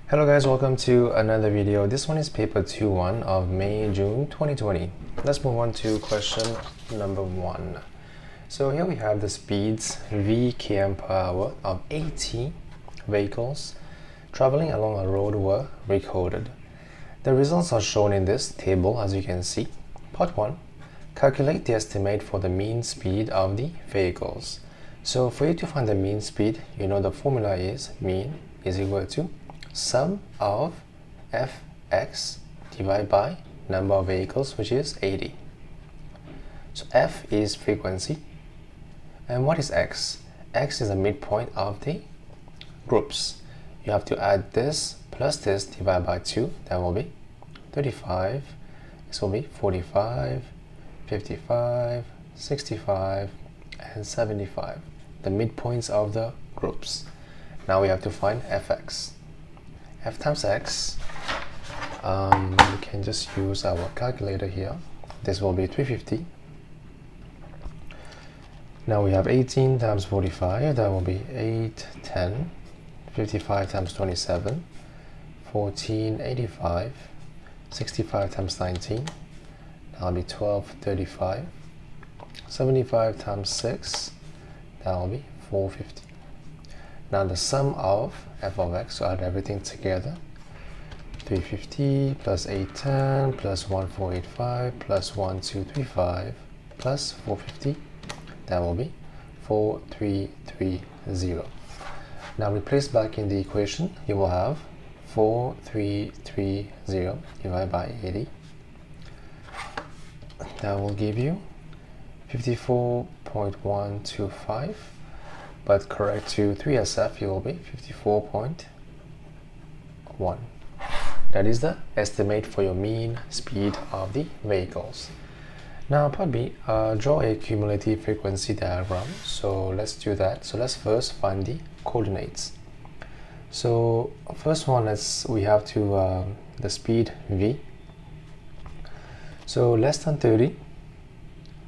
Hello guys, welcome to another video. This one is paper 2-1 of May-June 2020. Let's move on to question number 1. So here we have the speeds v km per hour of 80 vehicles traveling along a road were recorded. The results are shown in this table as you can see. Part 1. Calculate the estimate for the mean speed of the vehicles. So for you to find the mean speed, you know the formula is mean is equal to sum of fx divided by number of vehicles, which is 80. So f is frequency. And what is x? X is the midpoint of the groups. You have to add this plus this divided by 2. That will be 35. This will be 45, 55, 65, and 75. The midpoints of the groups. Now we have to find fx. F times x, we can just use our calculator here. This will be 350. Now we have 18 times 45, that will be 8, 10. 55 times 27, 14, 85. 65 times 19, that will be 12, 35. 75 times 6, that will be 450. Now the sum of f of x, so add everything together. 350 plus 810 plus 1485 plus 1235 plus 450, that will be 4330. Now replace back in the equation, you will have 4330 divided by 80. That will give you 54.125. But correct to 3SF, you will be 54.1. That is the estimate for your mean speed of the vehicles. Now part B, draw a cumulative frequency diagram. So let's do that. So let's first find the coordinates. So first one, we have to the speed v. So less than 30.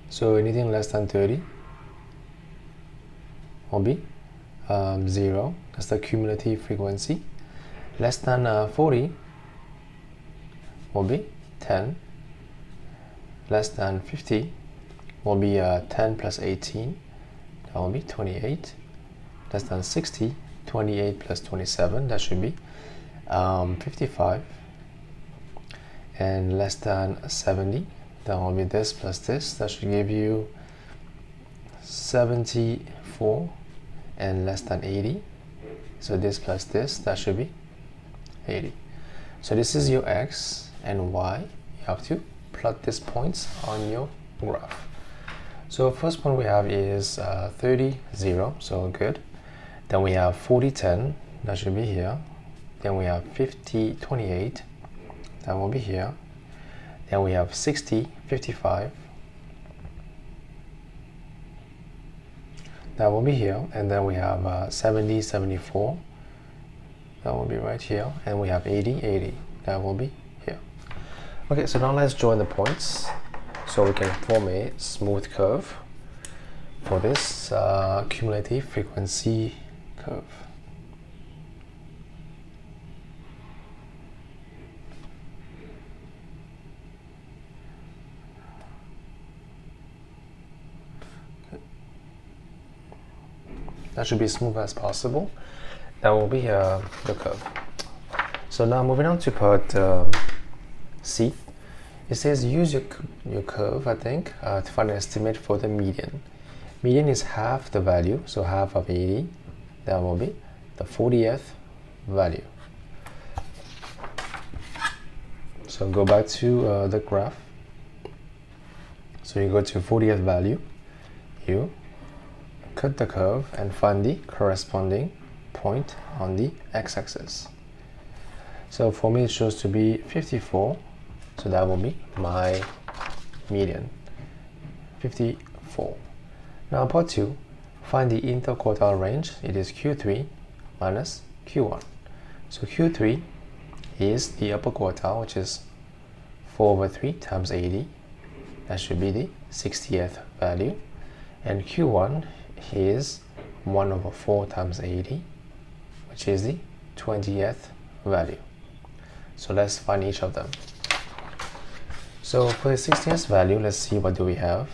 So anything less than 30 will be 0. That's the cumulative frequency. Less than 40 will be 10. Less than 50 will be 10 plus 18. That will be 28. Less than 60, 28 plus 27. That should be 55. And less than 70, that will be this plus this. That should give you 74. And less than 80, so this plus this, that should be 80. So this is your x and y. You have to plot these points on your graph. So first one we have is 30, 0, so good. Then we have 40, 10, that should be here. Then we have 50, 28, that will be here. Then we have 60, 55. That will be here, and then we have 70, 74, that will be right here, and we have 80, 80, that will be here. Okay, so now let's join the points so we can form a smooth curve for this cumulative frequency curve. That should be as smooth as possible. That will be the curve. So now moving on to part C. It says use your curve, I think, to find an estimate for the median. Median is half the value, so half of 80. That will be the 40th value. So go back to the graph. So you go to 40th value. You cut the curve and find the corresponding point on the x-axis. So for me it shows to be 54, so that will be my median, 54. Now part 2, find the interquartile range. It is Q3 minus Q1. So Q3 is the upper quartile, which is 4/3 times 80. That should be the 60th value. And Q1 is 1/4 times 80, which is the 20th value. So let's find each of them. So for the 60th value, let's see what do we have.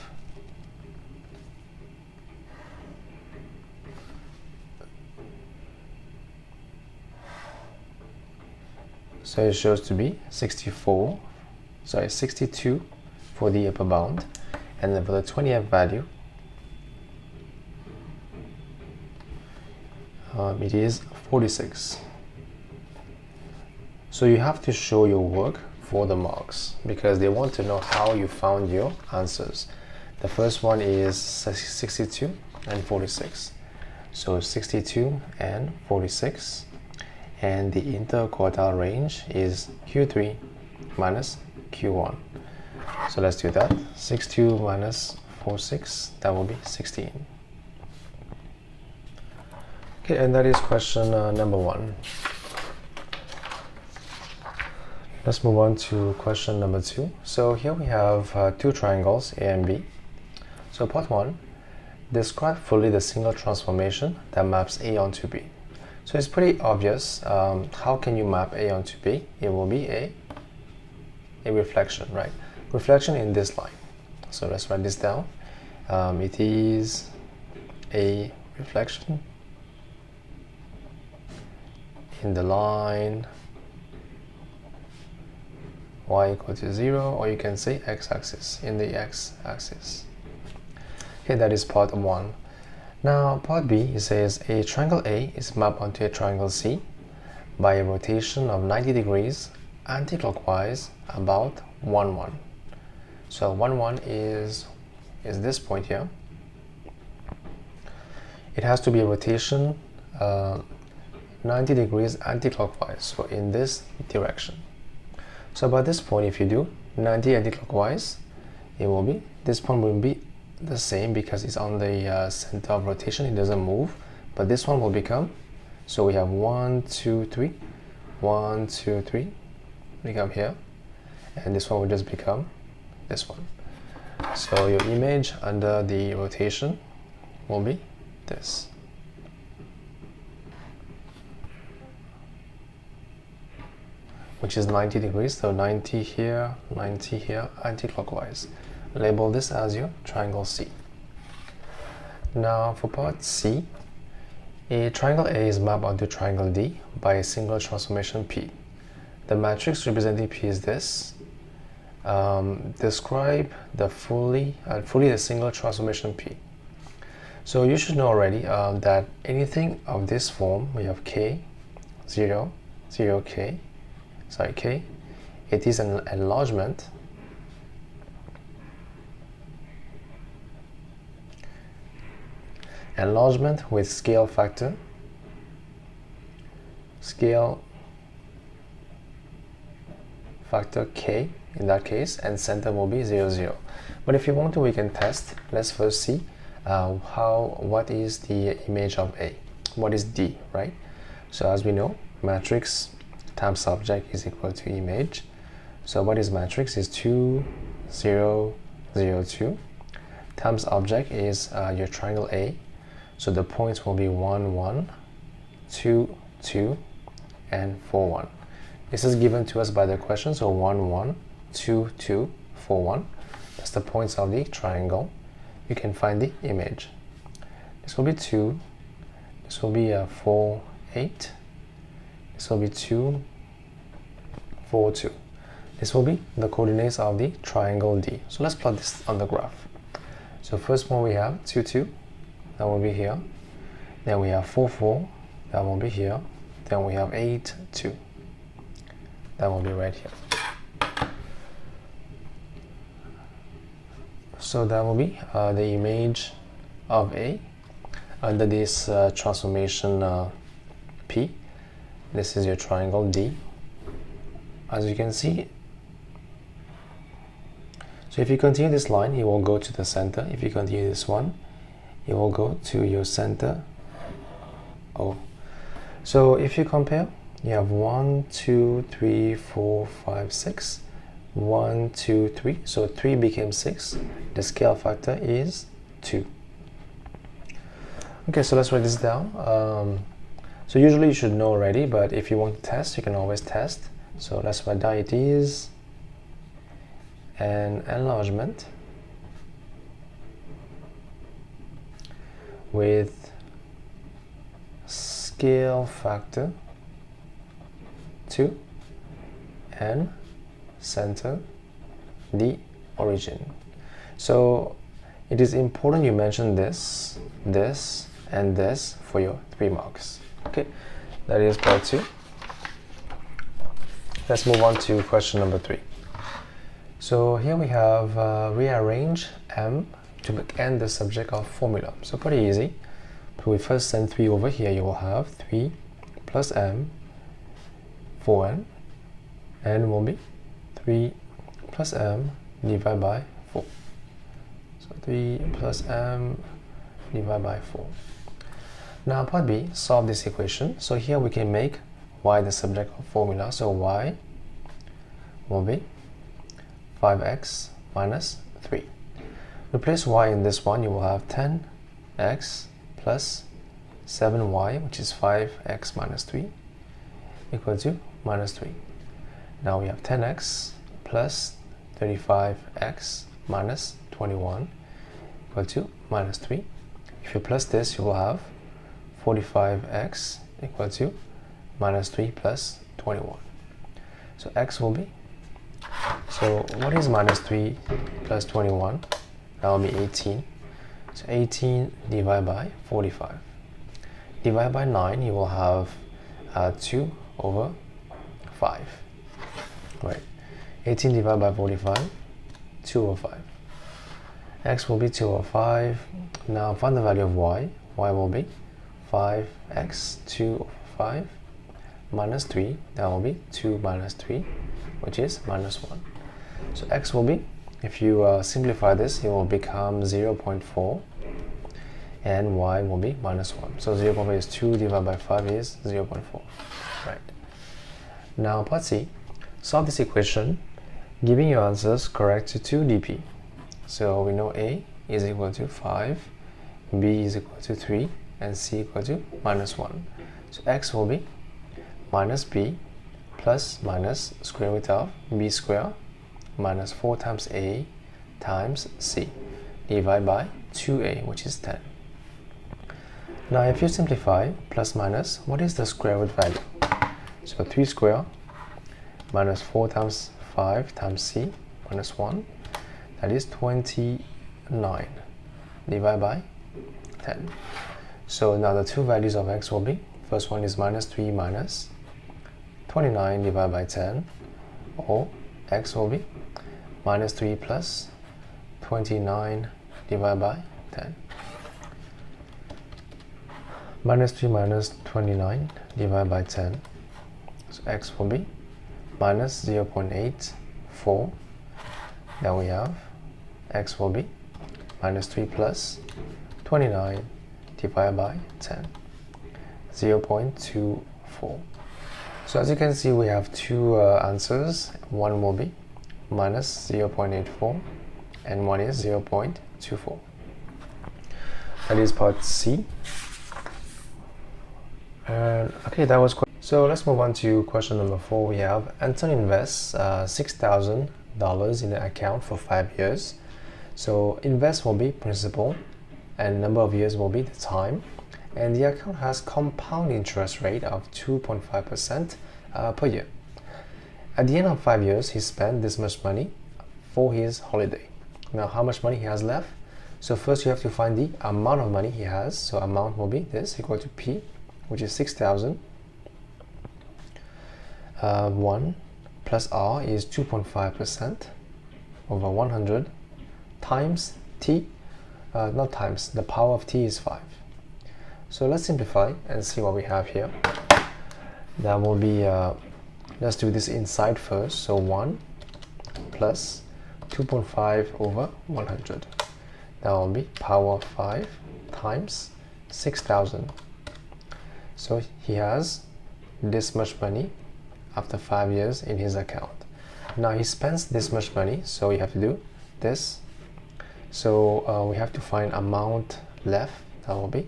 So it shows to be 62 for the upper bound, and then for the 20th value, it is 46. So you have to show your work for the marks because they want to know how you found your answers. The first one is 62 and 46. So 62 and 46. And the interquartile range is Q3 minus Q1. So let's do that. 62 minus 46, that will be 16. Okay, and that is question number 1. Let's move on to question number 2. So here we have two triangles, A and B. So part 1, describe fully the single transformation that maps A onto B. So it's pretty obvious. How can you map A onto B? It will be a reflection, right? Reflection in this line. So let's write this down. It is a reflection in the line y equal to 0, or you can say x-axis, in the x-axis. Okay, that is part 1. Now part B, it says a triangle A is mapped onto a triangle C by a rotation of 90 degrees anti-clockwise about 1, 1. So 1, 1 is this point here. It has to be a rotation 90 degrees anti-clockwise, so in this direction. So by this point, if you do 90 anti-clockwise, it will be, this point will be the same because it's on the center of rotation, it doesn't move, but this one will become, so we have 1, 2, 3, 1, 2, 3, become here, and this one will just become this one. So your image under the rotation will be this. Which is 90 degrees, so 90 here, anti-clockwise. Label this as your triangle C. Now for part C, a triangle A is mapped onto triangle D by a single transformation P. The matrix representing P is this. Describe the fully the single transformation P. So you should know already that anything of this form, we have K, 0, 0, K, K, it is an enlargement with scale factor K in that case, and center will be 0, 0. But if you want to, we can test. Let's first see what is the image of A, what is D, right? So as we know, matrix times subject is equal to image. So what is matrix is 2, 0, 0, 2 times object is your triangle A. So the points will be 1, 1, 2, 2, and 4, 1. This is given to us by the question, so 1, 1, 2, 2, 4, 1. That's the points of the triangle. You can find the image. This will be 2, this will be 4, 8, this will be 2, 4, 2. This will be the coordinates of the triangle D. So let's plot this on the graph. So first one we have 2, 2, that will be here. Then we have 4, 4, that will be here. Then we have 8, 2, that will be right here. So that will be the image of A under this transformation P. This is your triangle D. As you can see, so if you continue this line, it will go to the center. If you continue this one, it will go to your center O. So if you compare, you have 1, 2, 3, 4, 5, 6. 1, 2, 3. So 3 became 6. The scale factor is 2. Okay, so let's write this down. So usually you should know already, but if you want to test, you can always test. So let's write down it is an enlargement with scale factor 2 and center the origin. So it is important you mention this, this, and this for your 3 marks. Okay, that is part 2. Let's move on to question number 3. So here we have rearrange M to bookend the subject of formula. So pretty easy. So we first send 3 over here. You will have 3 plus M 4n, and will be 3 plus M divided by 4. So 3 plus M divided by 4. Now part B, solve this equation. So here we can make y the subject of formula. So y will be 5x minus 3. Replace y in this one. You will have 10x plus 7y, which is 5x minus 3, equal to minus 3. Now we have 10x plus 35x minus 21 equal to minus 3. If you plus this, you will have 45x equal to minus 3 plus 21. So x will be, so what is minus 3 plus 21? That will be 18. So 18 divided by 45. Divided by 9, you will have 2 over 5. Right. 18 divided by 45, 2 over 5. X will be 2 over 5. Now find the value of y. Y will be 5x 2 over 5 minus 3. That will be 2 minus 3, which is minus 1. So x will be, if you simplify this, it will become 0.4, and y will be minus 1. So 0.4 is 2 divided by 5 is 0.4. Right. Now part C, solve this equation giving your answers correct to 2 dp. So we know A is equal to 5, B is equal to 3, and C equal to minus 1. So x will be minus b plus minus square root of b square minus 4 times a times c divided by 2a, which is 10. Now if you simplify plus minus, what is the square root value? So 3 square minus 4 times 5 times c minus 1, that is 29 divided by 10. So now the two values of x will be, first one is minus 3 minus 29 divided by 10, or x will be minus 3 plus 29 divided by 10. Minus 3 minus 29 divided by 10. So x will be minus 0.84. Then we have x will be minus 3 plus 29 divided by 10. 0.24. So as you can see, we have two answers. One will be minus 0.84 and one is 0.24. That is part C. And okay, that was so let's move on to question number 4. We have Anton invests $6,000 in an account for 5 years. So invest will be principal and number of years will be the time, and the account has compound interest rate of 2.5% per year. At the end of 5 years, he spent this much money for his holiday. Now how much money he has left? So first you have to find the amount of money he has. So amount will be this, equal to P, which is 6,000. 1 plus R is 2.5% over 100 times T, not times, the power of T is 5. So let's simplify and see what we have here. That will be, let's do this inside first. So 1 plus 2.5 over 100. That will be power of 5 times 6,000. So he has this much money after 5 years in his account. Now he spends this much money, so you have to do this. So we have to find amount left. That will be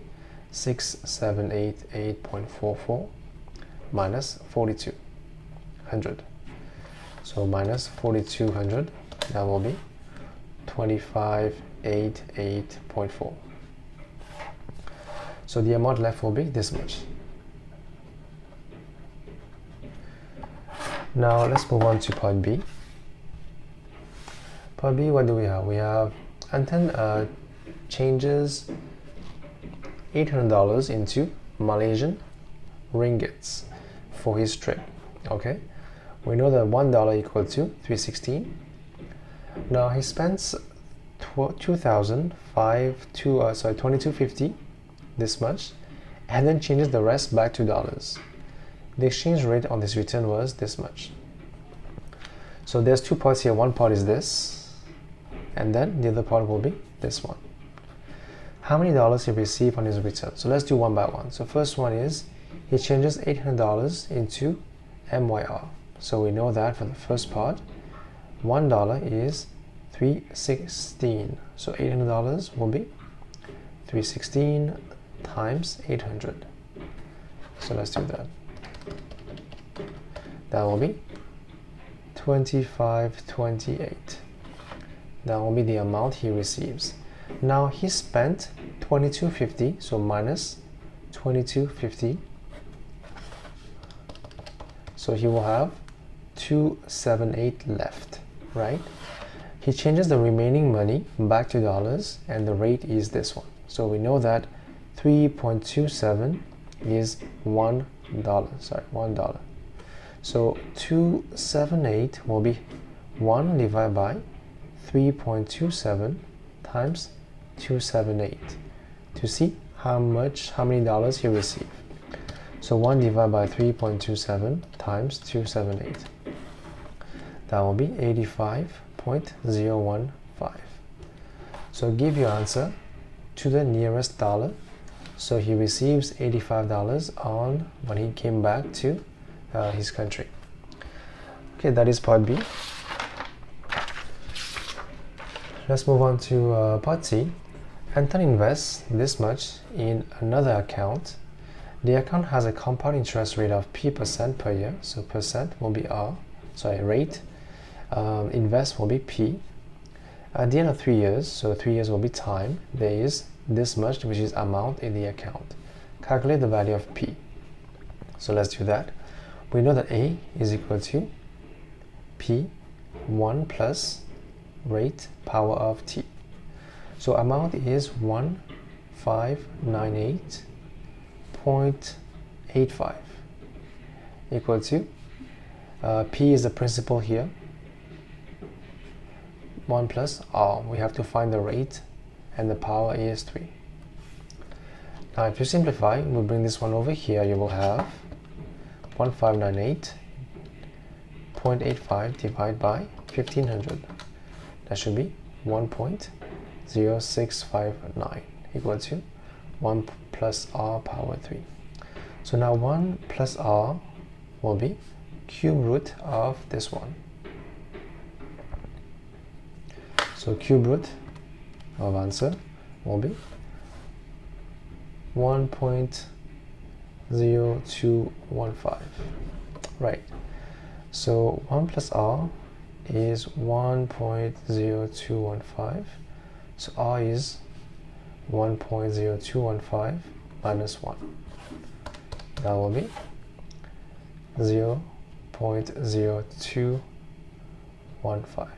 6788.44 minus 4200. So minus 4200, that will be 2588.4. So the amount left will be this much. Now let's move on to part B. Part B, what do we have? We have Anton changes $800 into Malaysian ringgits for his trip. Okay, we know that $1 equal to 316. Now he spends 2250, this much, and then changes the rest back to dollars. The exchange rate on this return was this much. So there's two parts here. One part is this, and then the other part will be this one. How many dollars he received on his return? So let's do one by one. So first one is he changes $800 into MYR. So we know that for the first part, $1 is 316. So $800 will be 316 times 800. So let's do that. That will be 2528. That will be the amount he receives. Now he spent 2250, so minus 2250. So he will have 278 left, right? He changes the remaining money back to dollars, and the rate is this one. So we know that 3.27 is $1. Sorry, $1. So 278 will be 1 divided by 3.27 times 278 to see how many dollars he received. So 1 divided by 3.27 times 278. That will be 85.015. So give your answer to the nearest dollar. So he receives $85 on when he came back to his country. Okay, that is part B. Let's move on to part C. Anton invests this much in another account. The account has a compound interest rate of P% per year. So percent will be rate. Invest will be P. At the end of 3 years, so 3 years will be time, there is this much, which is amount in the account. Calculate the value of P. So let's do that. We know that A is equal to P1 plus rate power of T. So amount is 1598.85 equal to P is the principal here, 1 plus R. We have to find the rate, and the power is 3. Now if you simplify, we bring this one over here, you will have 1598.85 divided by 1500. That should be 1.0659 equal to 1 plus R power 3. So now 1 plus R will be cube root of this one. So cube root of answer will be 1.0215. Right. So 1 plus R is 1.0215. So R is 1.0215 minus 1. That will be 0.0215.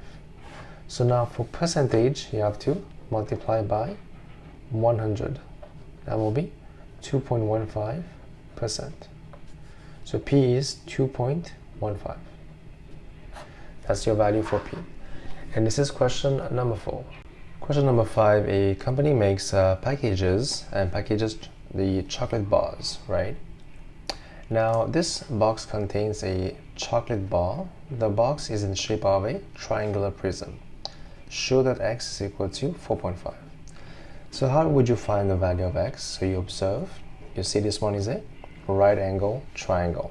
So now for percentage, you have to multiply by 100. That will be 2.15%. So P is 2.15. That's your value for P. And this is question number 4. Question number 5, a company makes packages the chocolate bars, right? Now this box contains a chocolate bar. The box is in shape of a triangular prism. Show that x is equal to 4.5. So how would you find the value of x? So you observe, you see this one is a right angle triangle.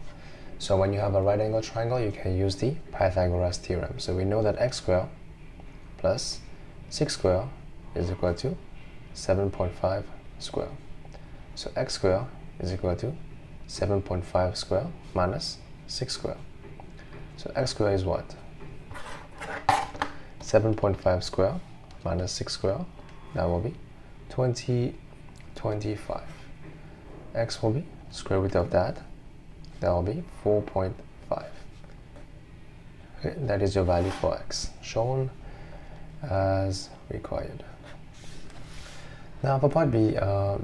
So when you have a right angle triangle, you can use the Pythagoras theorem. So we know that x squared plus 6 squared is equal to 7.5 squared. So x squared is equal to 7.5 squared minus 6 squared. So x squared is what? 7.5 squared minus 6 squared. That will be 25. X will be square root of that. That will be 4.5. Okay, that is your value for x, shown as required. Now for part B,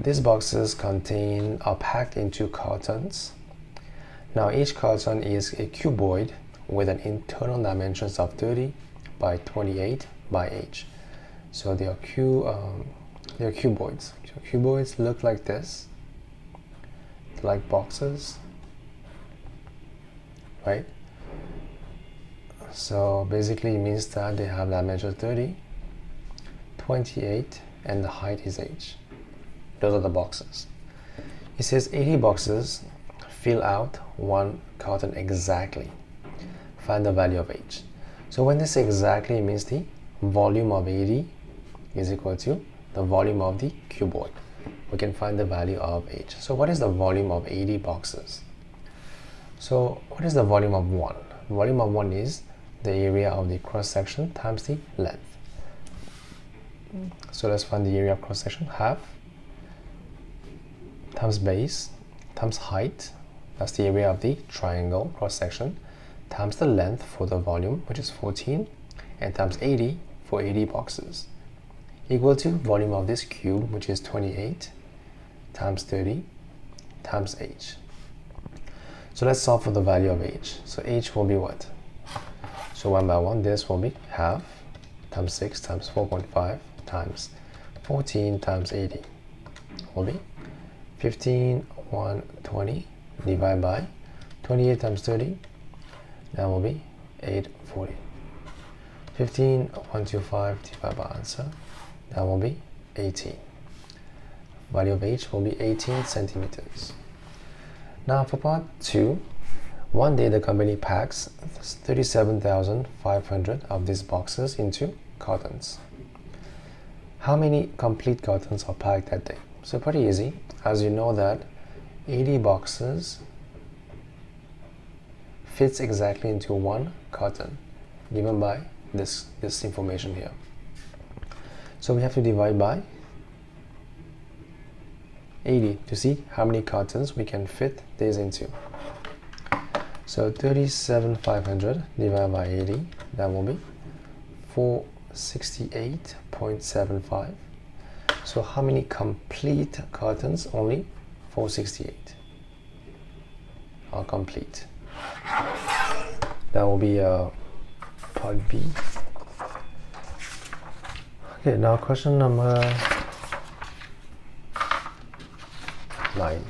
these boxes are packed into cartons. Now each carton is a cuboid with an internal dimensions of 30 by 28 by h. So they are cuboids. So cuboids look like this, like boxes, right? So basically it means that they have dimensions 30, 28, and the height is h. Those are the boxes. It says 80 boxes, fill out one carton exactly. Find the value of h. So when they say exactly, it means the volume of 80 is equal to the volume of the cuboid. We can find the value of h. So what is the volume of 80 boxes? So what is the volume of 1? The volume of 1 is the area of the cross section times the length. So let's find the area of cross section. Half times base times height, that's the area of the triangle cross section, times the length for the volume, which is 14, and times 80 for 80 boxes, equal to volume of this cube, which is 28 times 30 times h. So let's solve for the value of h. So h will be what? So one by one, this will be half times 6 times 4.5 times 14 times 80 will be 15,120 divided by 28 times 30, that will be 840. 15,125 divided by answer, that will be 18. Value of h will be 18 centimeters. Now for part 2, one day the company packs 37,500 of these boxes into cartons. How many complete cartons are packed that day? So pretty easy, as you know that 80 boxes fits exactly into one carton, given by this information here. So we have to divide by 80 to see how many cartons we can fit these into. So 37,500 divided by 80, that will be 468.75. So how many complete cartons? Only 468 are complete. That will be part B. Okay, now question number 9.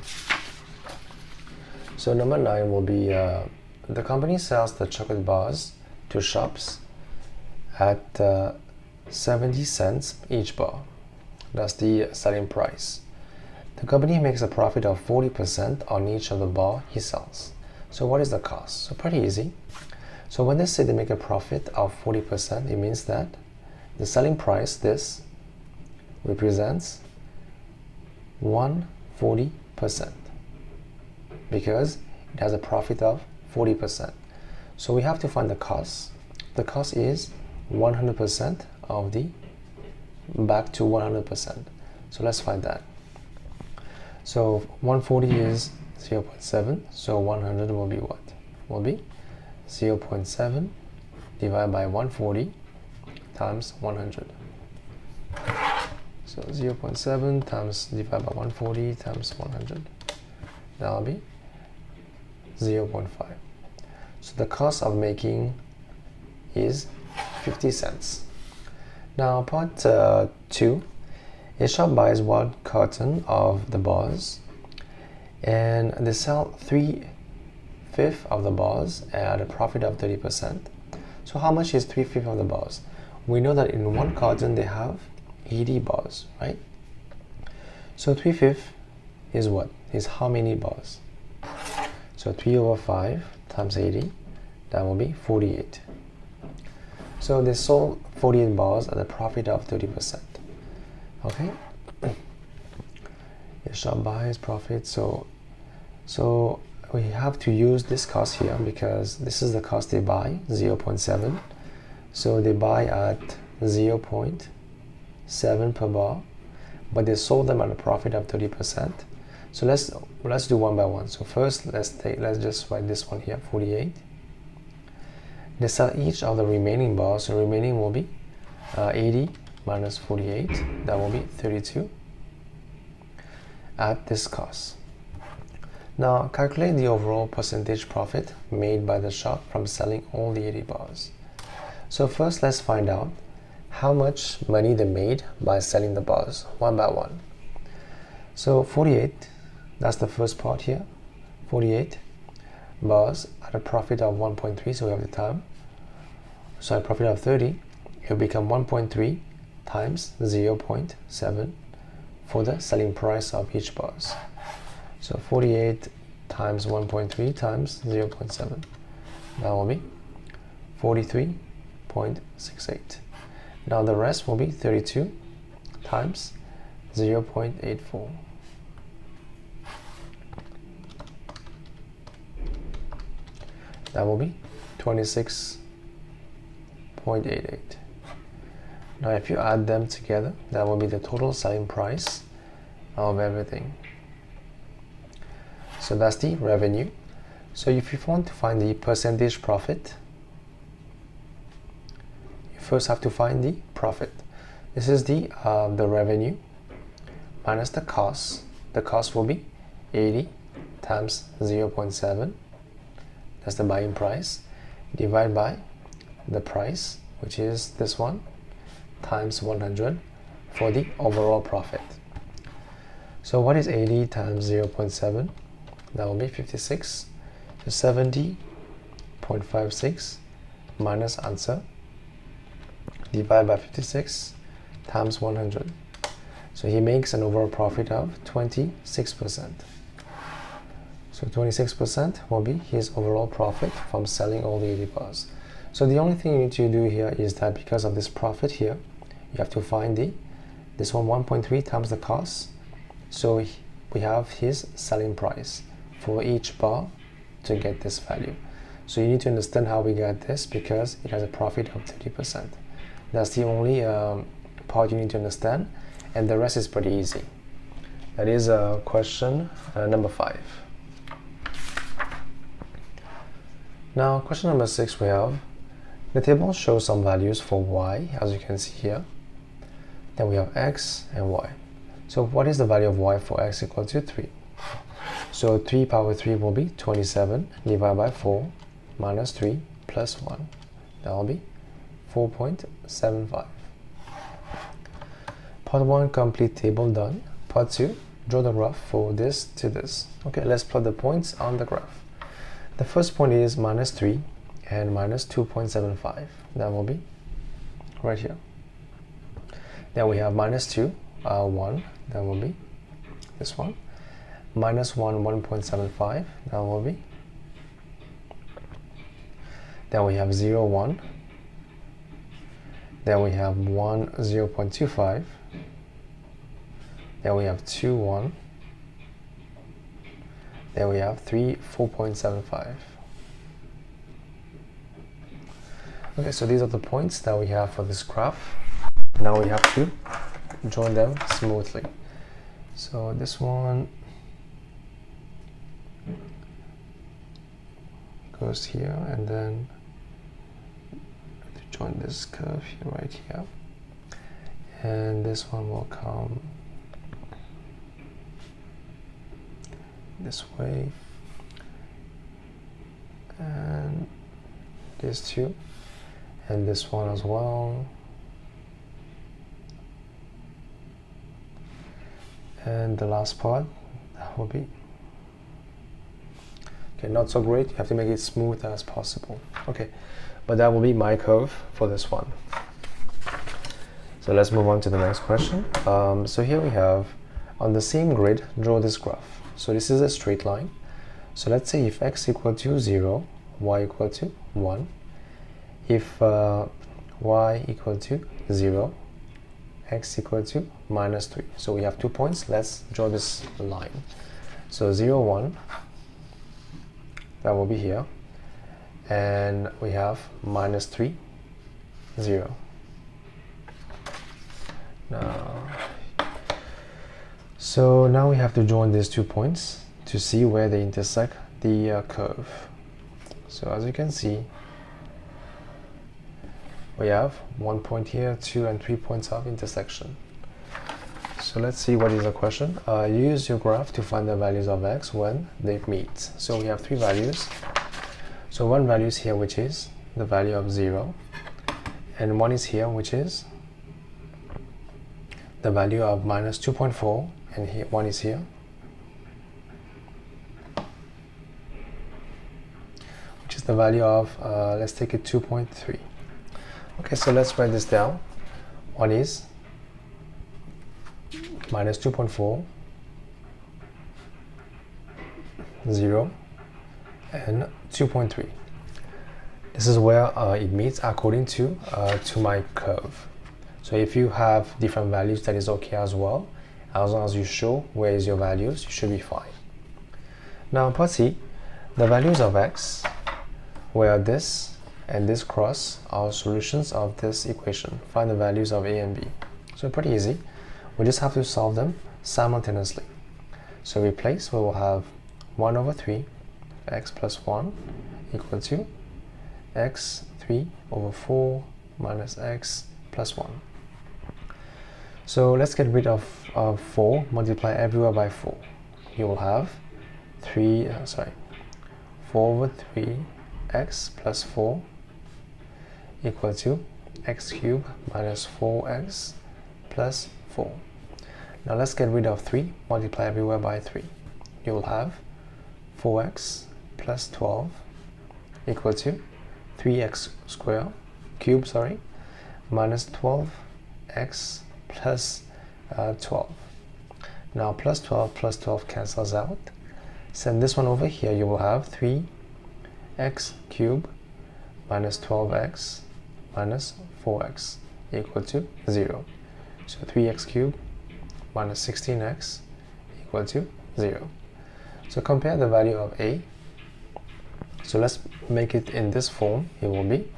So number 9 will be the company sells the chocolate bars to shops at 70 cents each bar. That's the selling price. The company makes a profit of 40% on each of the bar he sells. So what is the cost? So pretty easy. So when they say they make a profit of 40%, it means that the selling price, this represents 140%, because it has a profit of 40%. So we have to find the cost. The cost is 100% of the back to 100%. So let's find that. So 140 is 0.7, so 100 will be what? Will be 0.7 divided by 140 times 100. So 0.7 times divided by 140 times 100, that will be 0.5. So the cost of making is 50 cents. Now part 2, a shop buys 1 carton of the bars and they sell 3/5 of the bars at a profit of 30%. So how much is 3/5 of the bars? We know that in 1 carton they have 80 bars, right? So 3/5 is what? Is how many bars? So 3/5 times 80, that will be 48. So they sold 48 bars at a profit of 30%. Okay? A shop buys profit. So we have to use this cost here because this is the cost they buy, 0.7. So they buy at 0.7 per bar, but they sold them at a profit of 30%. So let's do one by one. So first let's just write this one here, 48. They sell each of the remaining bars, so remaining will be 80 minus 48, that will be 32 at this cost. Now calculate the overall percentage profit made by the shop from selling all the 80 bars. So first let's find out how much money they made by selling the bars one by one. So 48, that's the first part here, 48 bars at a profit of 1.3, so we have the time. So a profit of 30, it will become 1.3 times 0.7 for the selling price of each bars. So 48 times 1.3 times 0.7, that will be 43.68. Now the rest will be 32 times 0.84. That will be 26.88. Now if you add them together, that will be the total selling price of everything. So that's the revenue. So if you want to find the percentage profit, you first have to find the profit. This is the revenue minus the cost. The cost will be 80 times 0.7. That's the buying price, divided by the price, which is this one, times 100 for the overall profit. So what is 80 times 0.7? That will be 56. So 70.56 minus answer, divided by 56 times 100. So he makes an overall profit of 26%. So 26% will be his overall profit from selling all the 80 bars. So the only thing you need to do here is that because of this profit here, you have to find this one 1.3 times the cost. So we have his selling price for each bar to get this value. So you need to understand how we get this because it has a profit of 30%. That's the only part you need to understand, and the rest is pretty easy. That is question number 5. Now question number 6, we have the table shows some values for y, as you can see here. Then we have x and y. So what is the value of y for x equal to 3? So 3 power 3 will be 27 divided by 4 minus 3 plus 1. That will be 4.75. Part 1, complete table done. Part 2, draw the graph for this to this. Okay, let's plot the points on the graph. The first point is minus 3 and minus 2.75. That will be right here. Then we have minus 2, 1. That will be this one. Minus 1, 1.75. That will be. Then we have 0, 1. Then we have 1, 0.25. Then we have 2, 1. Then we have 3, 4.75. Okay, so these are the points that we have for this graph. Now we have to join them smoothly. So this one goes here, and then to join this curve here, right here, and this one will come this way, and these two, and this one as well, and the last part that will be okay, not so great. You have to make it smooth as possible. Okay, but that will be my curve for this one. So let's move on to the next question. So here we have, on the same grid, draw this graph. So this is a straight line. So let's say if x equal to 0, y equal to 1. If y equal to 0 x equal to minus 3. So we have 2 points. Let's draw this line. So 0, 1, that will be here. And we have minus 3, 0. So now we have to join these 2 points to see where they intersect the curve. So as you can see, we have 1 point here, 2 and 3 points of intersection. So let's see what is the question. Use your graph to find the values of x when they meet. So we have 3 values. So one value is here, which is the value of 0, and one is here, which is the value of minus 2.4, and here one is here, which is the value of let's take it 2.3. Okay, so let's write this down. One is minus 2.4, 0, and 2.3. This is where it meets according to my curve. So if you have different values, that is okay as well. As long as you show where is your values, you should be fine. Now part C, the values of x, where this and this cross are solutions of this equation. Find the values of a and b. So pretty easy. We just have to solve them simultaneously. So replace, we will have 1 over 3 x plus 1 equal to x 3 over 4 minus x plus 1. So let's get rid of 4, multiply everywhere by 4. You will have 4 over 3 x plus 4 equal to x cubed minus 4x plus 4. Now let's get rid of 3, multiply everywhere by 3. You will have 4x plus 12 equal to 3x squared, minus 12x plus 12. Now plus 12 cancels out. Send this one over here, you will have 3x cubed minus 12x minus 4x equal to 0. So 3x cubed minus 16x equal to 0. So compare the value of a. So let's make it in this form. It will be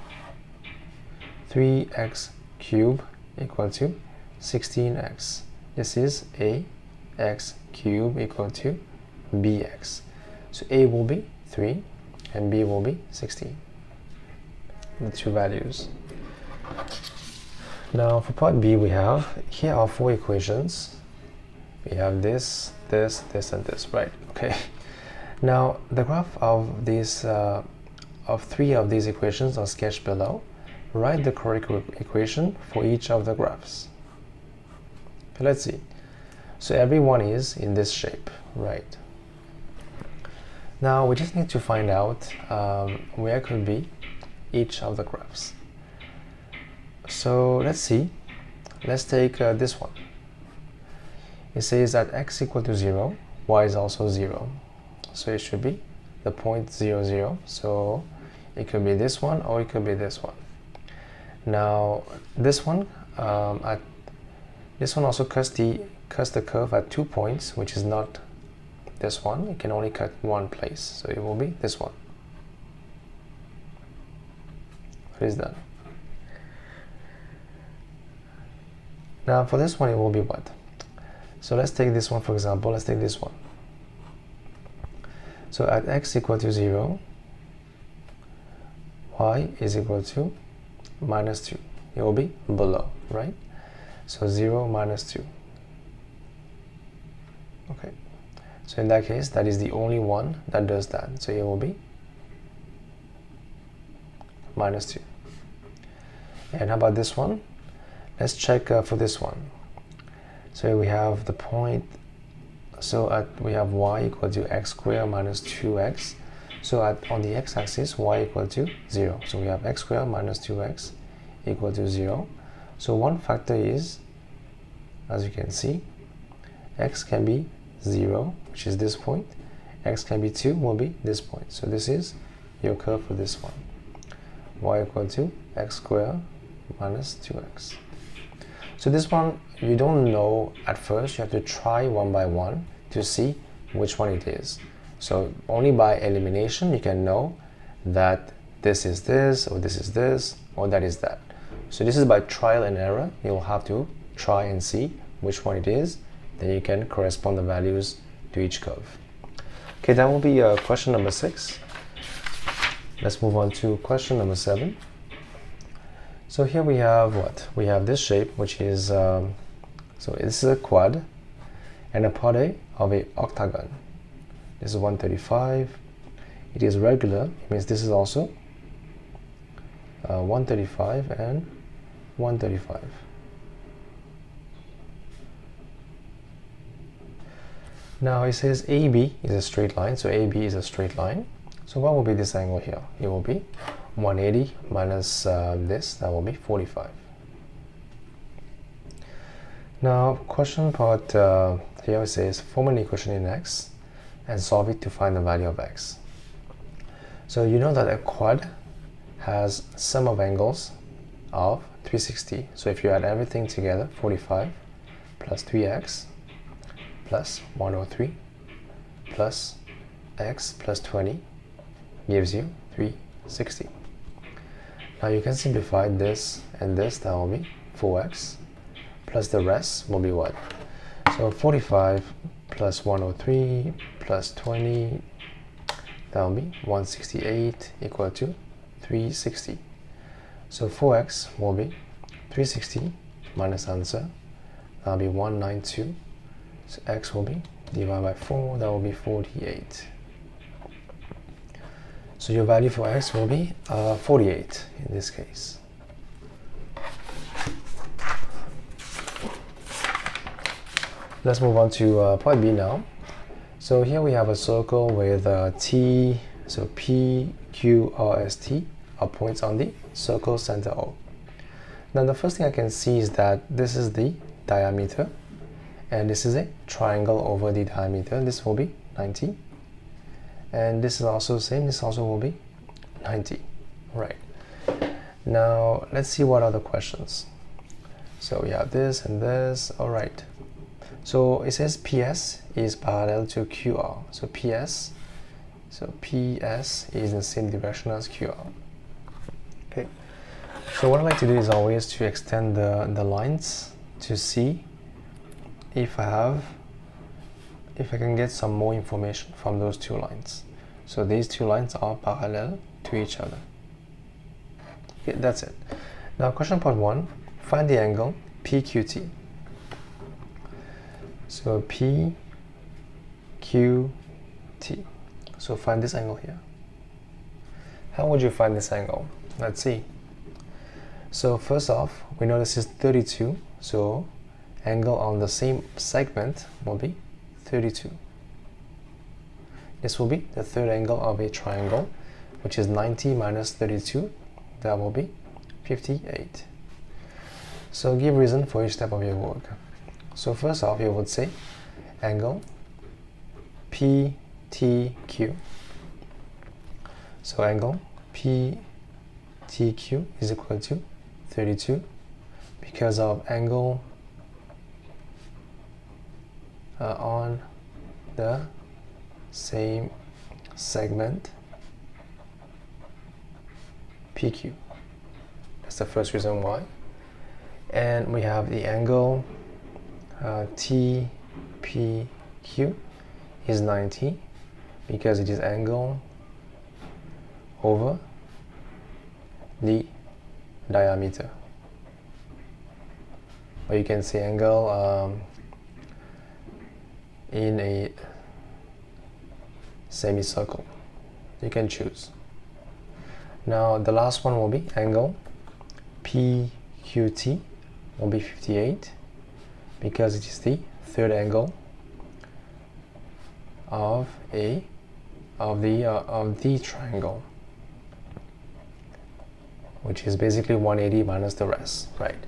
3x cubed equal to 16x. This is a x cubed equal to bx. So a will be 3 and b will be 16. The 2 values. Now for part B, we have, here are 4 equations. We have this, this, this, and this, right? Okay. Now the graph of these of 3 of these equations are sketched below. Write the correct equation for each of the graphs. Okay, let's see. So every one is in this shape, right? Now we just need to find out where could be each of the graphs. So let's see. Let's take this one. It says that x equal to 0, y is also 0. So it should be the point 0, 0. So it could be this one or it could be this one. Now this one also cuts the curve at 2 points, which is not this one. It can only cut one place. So it will be this one. It is done. Now for this one, it will be what? So let's take this one, for example. Let's take this one. So at x equal to 0, y is equal to minus 2. It will be below, right? So 0 minus 2. Okay. So in that case, that is the only one that does that. So it will be minus 2. And how about this one? Let's check for this one. So we have the point, so we have y equal to x squared minus 2x. So on the x-axis, y equal to 0. So we have x squared minus 2x equal to 0. So one factor is, as you can see, x can be 0, which is this point. X can be 2, will be this point. So this is your curve for this one. Y equal to x squared minus 2x. So this one, you don't know at first. You have to try one by one to see which one it is. So only by elimination you can know that this is this, or this is this, or that is that. So this is by trial and error. You'll have to try and see which one it is. Then you can correspond the values to each curve. Okay, that will be question number 6. Let's move on to question number 7. So here we have what? We have this shape, which is, so this is a quad and a part A of a octagon. This is 135. It is regular. It means this is also 135 and 135. Now it says AB is a straight line, so AB is a straight line. So what will be this angle here? It will be 180 minus this, that will be 45. Now question part here it says form an equation in X and solve it to find the value of X. So you know that a quad has sum of angles of 360. So if you add everything together, 45 plus 3x plus 103 plus x plus 20 gives you 360. Now you can simplify this and this, that will be 4x plus the rest will be what? So 45 plus 103 plus 20, that will be 168 equal to 360. So 4x will be 360 minus answer, that will be 192. So x will be divided by 4, that will be 48. So your value for x will be 48 in this case. Let's move on to part B now. So here we have a circle with T, so P, Q, R, S, T are points on the circle center O. Now the first thing I can see is that this is the diameter and this is a triangle over the diameter. This will be 90 and this is also the same, this also will be 90. Right. Now let's see what are the questions. So we have this and this. All right. So it says PS is parallel to QR. So PS is in the same direction as QR. Okay. So what I like to do is always to extend the lines to see if I can get some more information from those two lines. So these two lines are parallel to each other. Okay, that's it. Now question part 1, find the angle PQT. So PQT. So find this angle here. How would you find this angle? Let's see. So first off, we know this is 32. So angle on the same segment will be 32. This will be the third angle of a triangle, which is 90 minus 32. That will be 58. So give reason for each step of your work. So first off, you would say angle PTQ. So angle PTQ is equal to 32 because of angle on the same segment PQ. That's the first reason why. And we have the angle TPQ is 90 because it is angle over the diameter. Or you can say angle in a semicircle. You can choose. Now the last one will be angle PQT will be 58 because it is the third angle of the triangle, which is basically 180 minus the rest, right?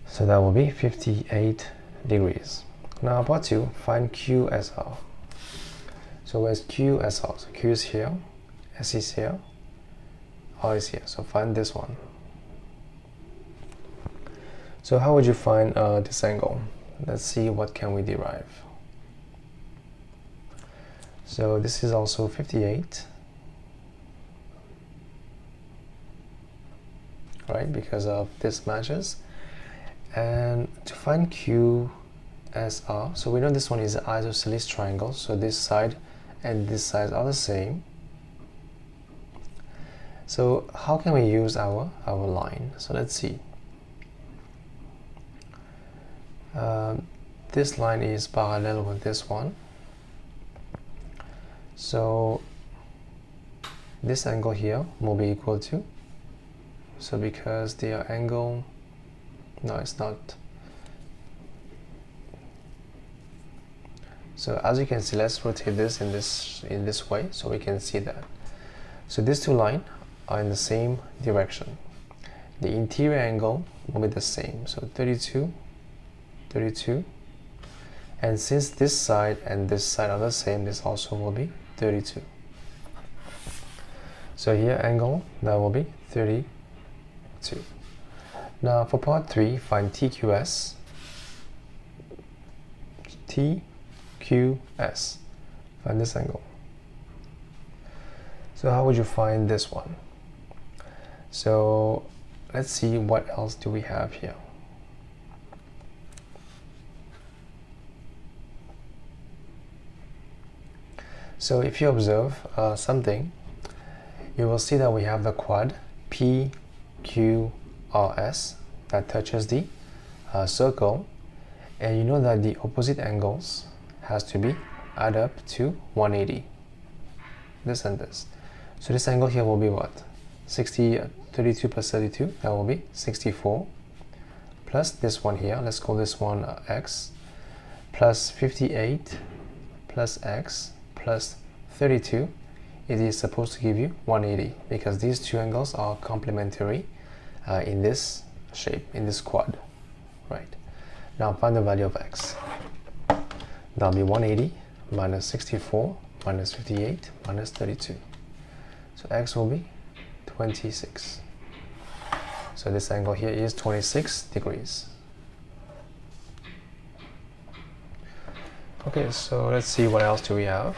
So that will be 58 degrees. Now part 2, find QSR. So where's QSR? So Q is here, S is here, R is here. So find this one. So how would you find this angle? Let's see what can we derive. So this is also 58, right, because of this matches. And to find QSR, so we know this one is an isosceles triangle, so this side and this side are the same. So how can we use our line? So let's see. This line is parallel with this one. So this angle here will be equal to, so because they are angle, no, it's not. So as you can see, let's rotate this in this way so we can see that. So these two lines are in the same direction. The interior angle will be the same, so 32, 32. And since this side and this side are the same, this also will be 32. So here angle, that will be 32. Now for part 3, find TQS. TQS. Find this angle. So how would you find this one? So let's see what else do we have here. So if you observe something, you will see that we have the quad PQRS that touches the circle, and you know that the opposite angles has to be add up to 180. This and this. So this angle here will be what? 32 plus 32, that will be 64. Plus this one here, let's call this one X, plus 58 plus X plus 32, it is supposed to give you 180 because these two angles are complementary in this shape, in this quad, right? Now find the value of X. That'll be 180 minus 64 minus 58 minus 32. So X will be 26. So this angle here is 26 degrees. Okay, so let's see what else do we have.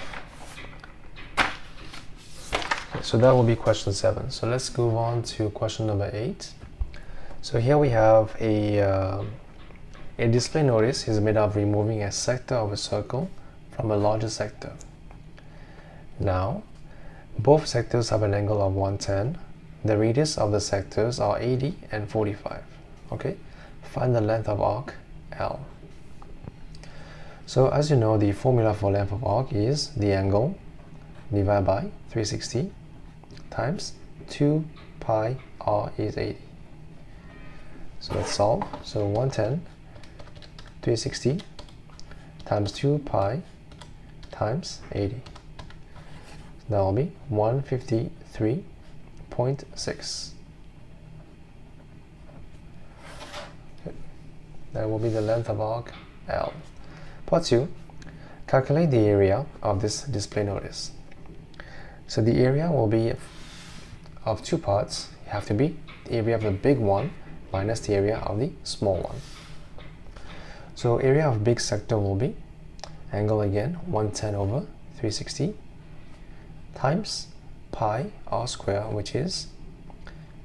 Okay, so that will be question 7. So let's move on to question number 8. So here we have a display notice is made of removing a sector of a circle from a larger sector. Now, both sectors have an angle of 110. The radius of the sectors are 80 and 45. Okay, find the length of arc L. So as you know, the formula for length of arc is the angle divided by 360 times 2 pi r is 80. So let's solve. So 110, 360 times 2 pi times 80. That will be 153.6. That will be the length of arc L. Part 2, calculate the area of this display notice. So the area will be of two parts. It have to be the area of the big one minus the area of the small one. So area of big sector will be angle again 110 over 360 times pi r square, which is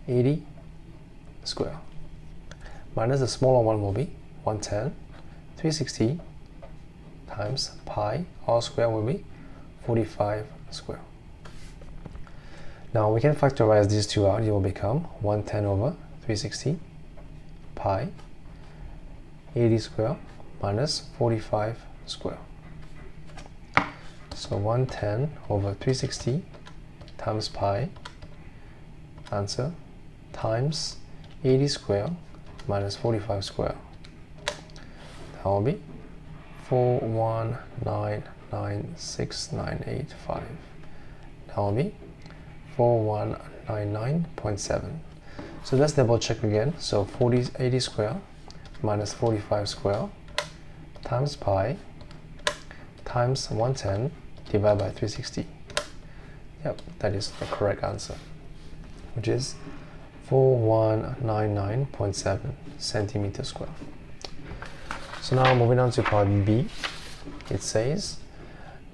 80 square, minus the smaller one will be 110 360 times pi r square will be 45 square. Now we can factorize these two out. It will become 110 over 360 pi 80 square minus 45 square. So 110 over 360 times pi, answer, times 80 square minus 45 square. That will be 41996,985. That will be 4199.7. So let's double check again. So 80 square minus 45 square times pi times 110 divided by 360. Yep, that is the correct answer, which is 4199.7 centimeters square. So now moving on to part B, it says,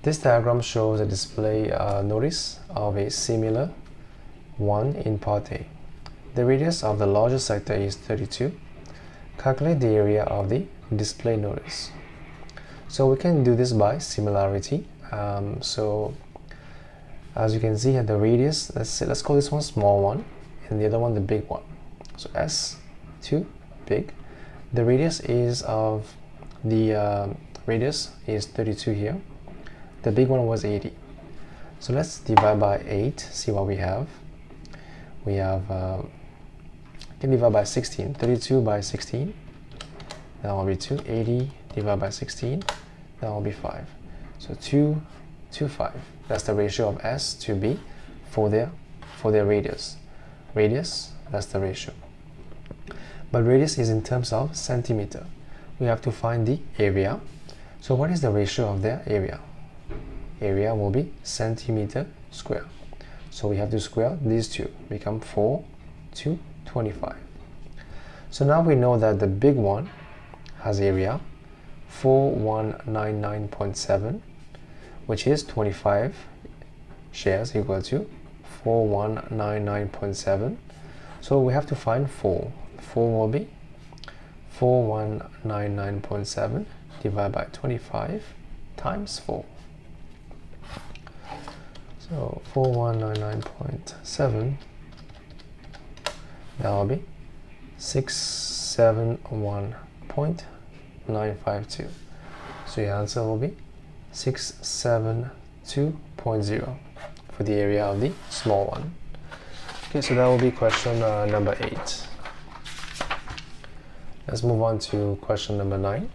this diagram shows a display notice of a similar one in part A. The radius of the larger sector is 32. Calculate the area of the display notice. So we can do this by similarity. So as you can see here, the radius, let's call this one small one and the other one the big one. So S2 big. The radius is of the radius is 32 here. The big one was 80. So let's divide by 8, see what we have. We have can divide by 16, 32 by 16, that will be 2, 80 divided by 16, that will be 5. So 2, 2, 5. That's the ratio of S to B for their radius. Radius, that's the ratio. But radius is in terms of centimeter. We have to find the area. So what is the ratio of their area? Area will be centimeter square. So we have to square these two, become 4 to 25. So now we know that the big one has area 4199.7, which is 25 shares equal to 4199.7. So we have to find 4. 4 will be 4199.7 divided by 25 times 4. So 4199.7, that will be 671.952. So your answer will be 672.0 for the area of the small one. Okay, so that will be question number 8. Let's move on to question number 9.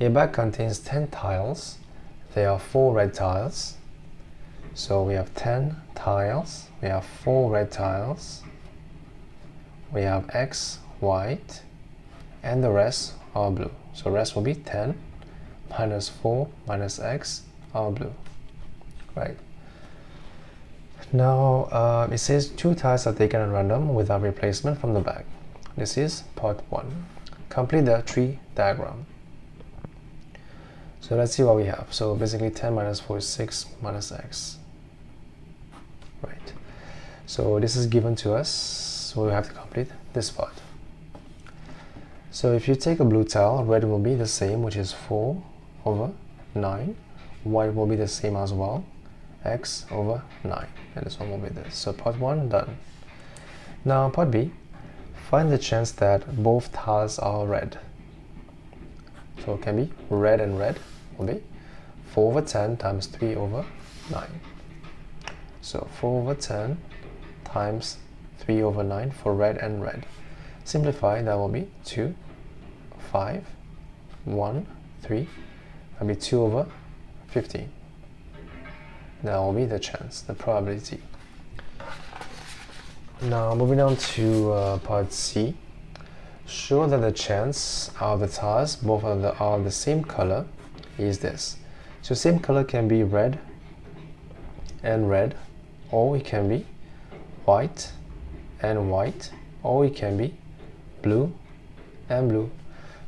A bag contains 10 tiles. There are 4 red tiles. So we have 10 tiles, we have 4 red tiles, we have X white, and the rest are blue. So rest will be 10 minus 4 minus X are blue. Right. Now it says 2 tiles are taken at random without replacement from the bag. This is part 1. Complete the tree diagram. So let's see what we have. So basically 10 minus 4 is 6 minus X. Right. So this is given to us, so we have to complete this part. So if you take a blue tile, red will be the same, which is 4 over 9. White will be the same as well, X over 9. And this one will be this. So part 1 done. Now part B, find the chance that both tiles are red. So it can be red and red will be 4 over 10 times 3 over 9. So 4 over 10 times 3 over 9 for red and red. Simplify, that will be 2, 5, 1, 3. That will be 2 over 15. That will be the chance, the probability. Now moving on to part C. Show that the chance of the tiles both are the same color is this. So same color can be red and red, or it can be white and white, or it can be blue and blue.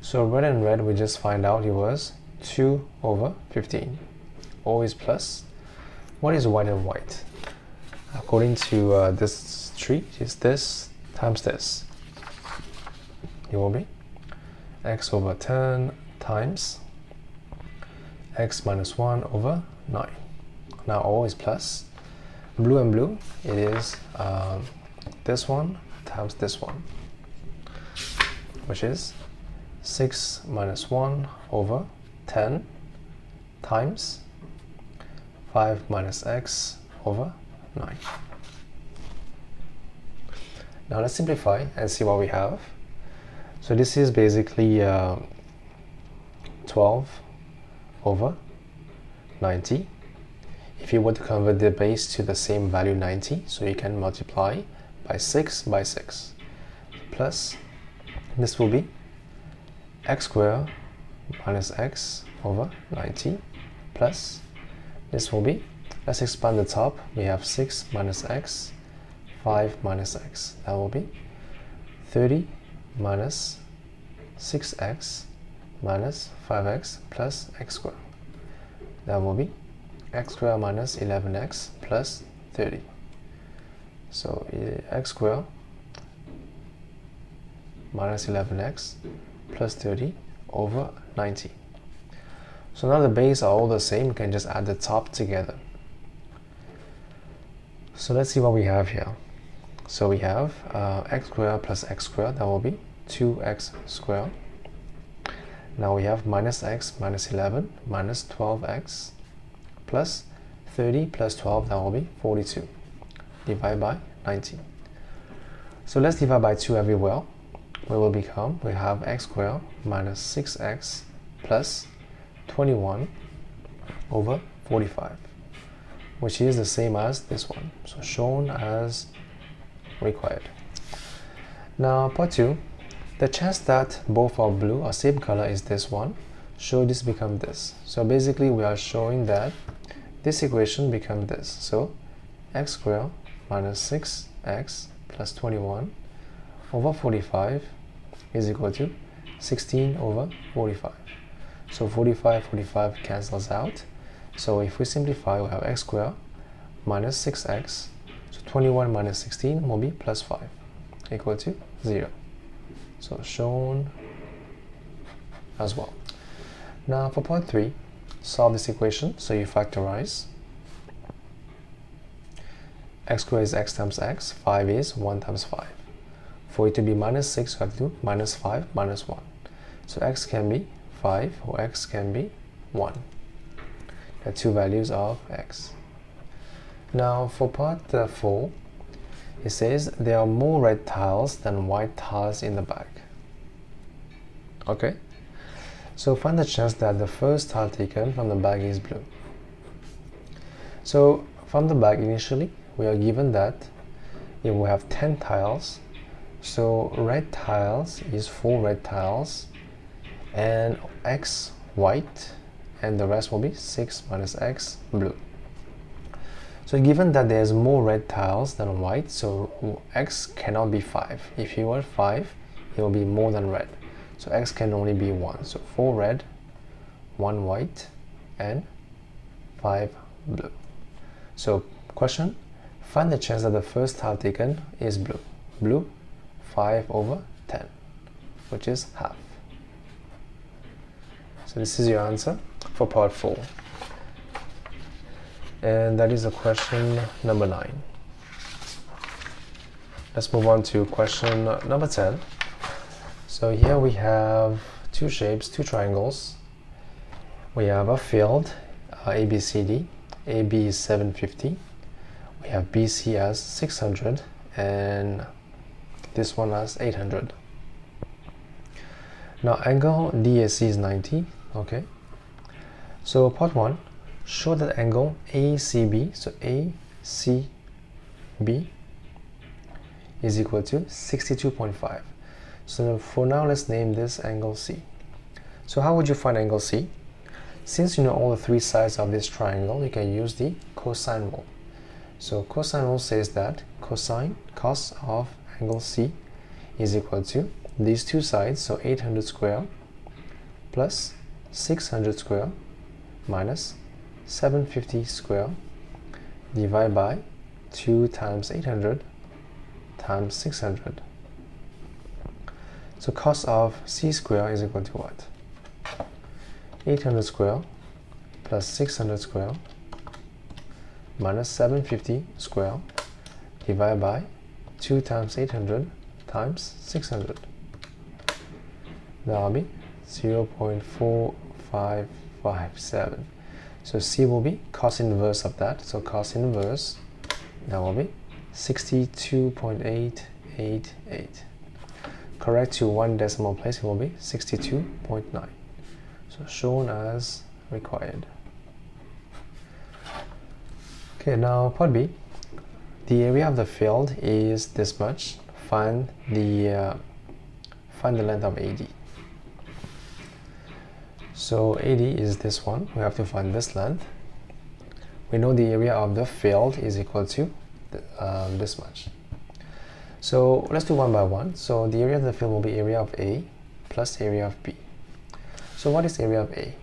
So red and red, we just find out it was 2 over 15. Always plus. What is white and white? According to this tree, it's this times this. It will be x over 10 times x minus 1 over 9. Now always plus. Blue and blue, it is this one times this one, which is 6 minus 1 over 10 times 5 minus x over 9. Now let's simplify and see what we have. So this is basically 12 over 90. If you were to convert the base to the same value 90, so you can multiply by 6 by 6. Plus, this will be x squared minus x over 90 plus, this will be, let's expand the top, we have 6 minus x, 5 minus x. That will be 30 minus 6x minus 5x plus x squared. That will be x squared minus 11x plus 30. So x squared minus 11x plus 30 over 90. So now the base are all the same, you can just add the top together. So let's see what we have here. So we have x squared plus x squared, that will be 2x squared. Now we have minus x minus 11 minus 12x plus 30 plus 12, that will be 42. Divide by 90. So let's divide by 2 everywhere. We will become, we have x squared minus 6x plus 21 over 45, which is the same as this one. So shown as required. Now part 2, the chance that both are blue or same color is this one. So this become this. So basically we are showing that this equation become this. So x squared minus 6x plus 21 over 45 is equal to 16 over 45. So 45 cancels out. So if we simplify, we have x squared minus 6x. So 21 minus 16 will be plus 5 equal to 0. So shown as well. Now for part 3, solve this equation. So you factorize. X squared is x times x, 5 is 1 times 5. For it to be minus 6, you have to do minus 5 minus 1. So x can be 5 or x can be 1. The two values of x. Now for part 4, it says there are more red tiles than white tiles in the bag. Okay? So find the chance that the first tile taken from the bag is blue. So from the bag initially, we are given that if we have 10 tiles, so red tiles is 4 red tiles and x white, and the rest will be 6 minus x blue. So given that there's more red tiles than white, so x cannot be 5. If you were 5, it will be more than red. So x can only be 1. So 4 red, 1 white, and 5 blue. So question, find the chance that the first tile taken is blue. Blue, 5 over 10, which is half. So this is your answer for part 4. And that is a question number 9. Let's move on to question number 10. So here we have two shapes, two triangles. We have a field, ABCD. AB is 750. We have BC as 600 and this one as 800. Now angle DAC is 90. Okay. So part 1, show that angle ACB, so ACB is equal to 62.5. So for now, let's name this angle C. So how would you find angle C? Since you know all the 3 sides of this triangle, you can use the cosine rule. So cosine rule says that cos of angle C is equal to these 2 sides, so 800 square plus 600 square minus 750 square divided by 2 times 800 times 600. So cos of C square is equal to what? 800 square plus 600 square minus 750 square divided by 2 times 800 times 600. That will be 0.4557. So C will be cos inverse of that. So cos inverse, that will be 62.888. Correct to 1 decimal place, it will be 62.9. So shown as required. Okay, now part B. The area of the field is this much. Find the length of AD. So AD is this one. We have to find this length. We know the area of the field is equal to this much. So let's do one by one. So the area of the field will be area of A plus area of B. So what is area of A?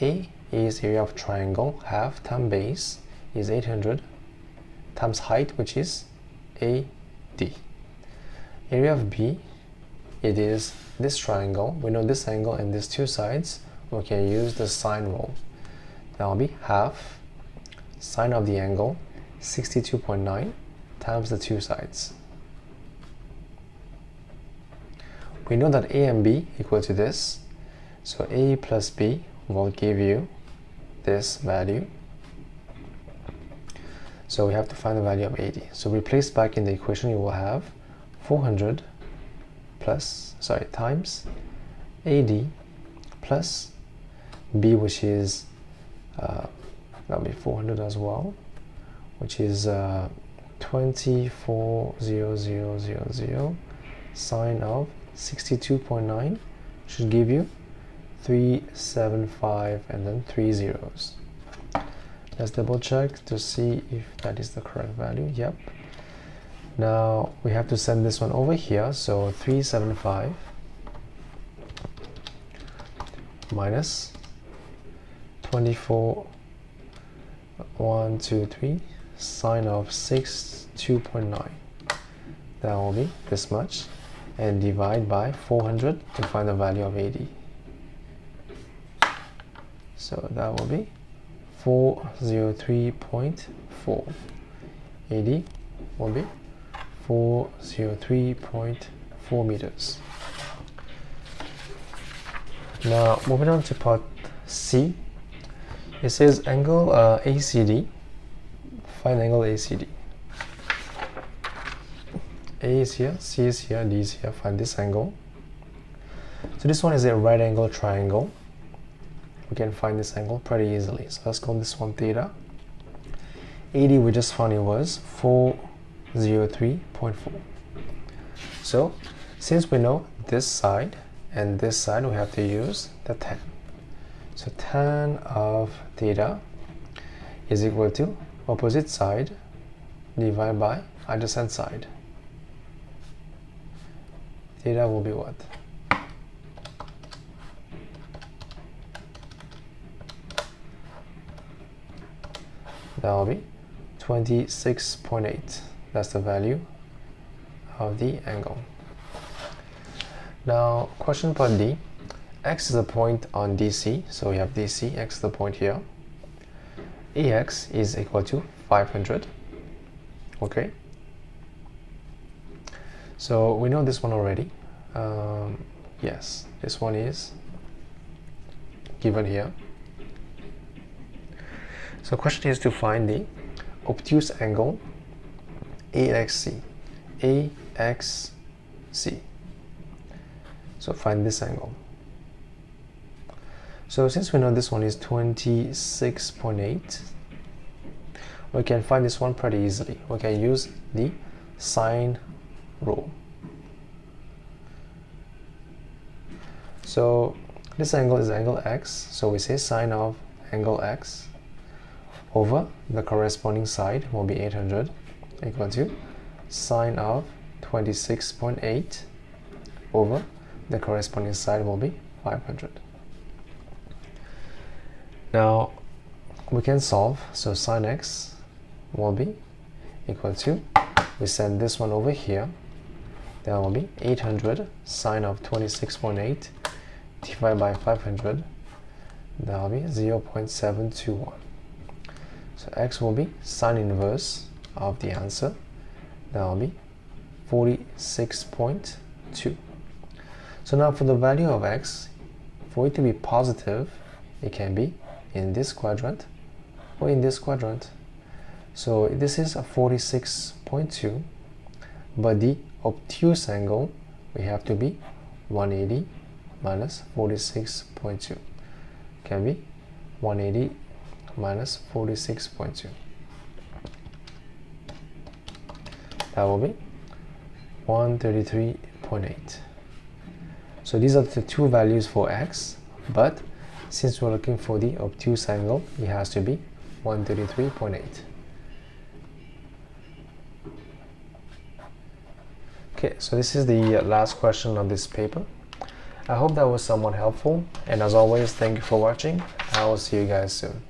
A is area of triangle, half times base is 800 times height, which is AD. Area of B, it is this triangle. We know this angle and these two sides. We can use the sine rule. That will be half sine of the angle 62.9 times the two sides. We know that A and B equal to this, so A plus B will give you this value. So we have to find the value of AD. So replace back in the equation, you will have 400 times AD plus B, which is that'll be 400 as well, which is 24,000 sine of 62.9 should give you 375 and then 3 zeros. Let's double check to see if that is the correct value. Yep. Now we have to send this one over here, so 375 minus 24 1 2 3 sine of 62.9, that will be this much, and divide by 400 to find the value of AD. So that will be 403.4. AD will be 403.4 meters. Now moving on to part C, it says angle ACD. Find angle ACD. A is here, C is here, D is here. Find this angle. So this one is a right angle triangle. We can find this angle pretty easily. So let's call this one theta. AD we just found it was 403.4. So since we know this side and this side, we have to use the tan. So tan of theta is equal to opposite side divided by adjacent side. Theta will be what? That will be 26.8. That's the value of the angle. Now question part D. X is a point on DC, so we have DC, X is the point here. AX is equal to 500. Okay. So we know this one already. Yes, this one is given here. So question is to find the obtuse angle AXC. AXC. So find this angle. So since we know this one is 26.8, we can find this one pretty easily. We can use the sine rule. So this angle is angle X, so we say sine of angle X over the corresponding side will be 800 equal to sine of 26.8 over the corresponding side will be 500. Now we can solve, so sine x will be equal to, we send this one over here, that will be 800 sine of 26.8 divided by 500, that will be 0.721. So x will be sine inverse of the answer, that will be 46.2. So now for the value of x, for it to be positive, it can be in this quadrant or in this quadrant. So this is a 46.2, but the obtuse angle we have to be 180 minus 46.2, can be 180 minus 46.2. That will be 133.8. So these are the two values for x, but since we're looking for the obtuse angle, it has to be 133.8. Okay, so this is the last question of this paper. I hope that was somewhat helpful, and as always, thank you for watching. I will see you guys soon.